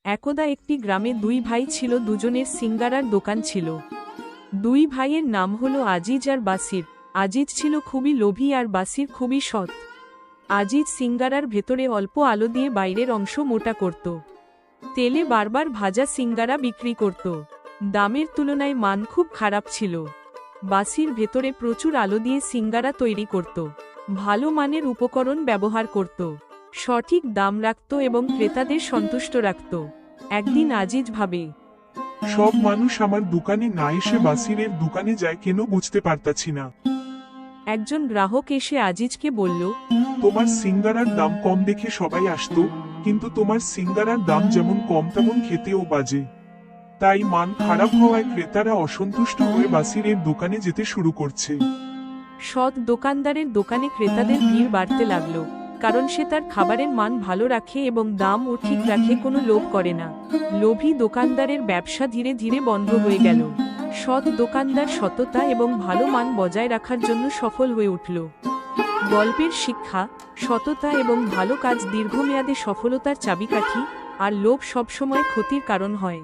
একদা একটি গ্রামে দুই ভাই ছিল, দুজনের সিঙ্গারার দোকান ছিল। দুই ভাইয়ের নাম হলো আজিজ আর বাসির। আজিজ ছিল খুবই লোভী আর বাসির খুবই সৎ। আজিজ সিঙ্গারার ভেতরে অল্প আলো দিয়ে বাইরের অংশ মোটা করত। তেলে বারবার ভাজা সিঙ্গারা বিক্রি করত। দামের তুলনায় মান খুব খারাপ ছিল। বাসির ভেতরে প্রচুর আলো দিয়ে সিঙ্গারা তৈরি করত, ভালো মানের উপকরণ ব্যবহার করত, সঠিক দাম রাখত এবং ক্রেতাদের সন্তুষ্ট রাখত। একদিন আজিজ ভাবে, সব মানুষ আমার দোকানে না এসে বাসিরের দোকানে যায় কেন বুঝতে পারতাছি না। একজন গ্রাহক এসে আজিজকে বলল, তোমার সিঙ্গারার দাম কম দেখে সবাই আসতো, কিন্তু তোমার সিঙ্গারার দাম যেমন কম তেমন খেতেও বাজে। তাই মান খারাপ হওয়ায় ক্রেতারা অসন্তুষ্ট হয়ে বাসিরের দোকানে যেতে শুরু করছে। সৎ দোকানদারের দোকানে ক্রেতাদের ভিড় বাড়তে লাগল, কারণ সে তার খাবারের মান ভালো রাখে এবং দামও ঠিক রাখে, কোনো লোভ করে না। লোভী দোকানদারের ব্যবসা ধীরে ধীরে বন্ধ হয়ে গেল। সৎ দোকানদার সততা এবং ভালো মান বজায় রাখার জন্য সফল হয়ে উঠল। গল্পের শিক্ষা: সততা এবং ভালো কাজ দীর্ঘমেয়াদে সফলতার চাবিকাঠি, আর লোভ সবসময় ক্ষতির কারণ হয়।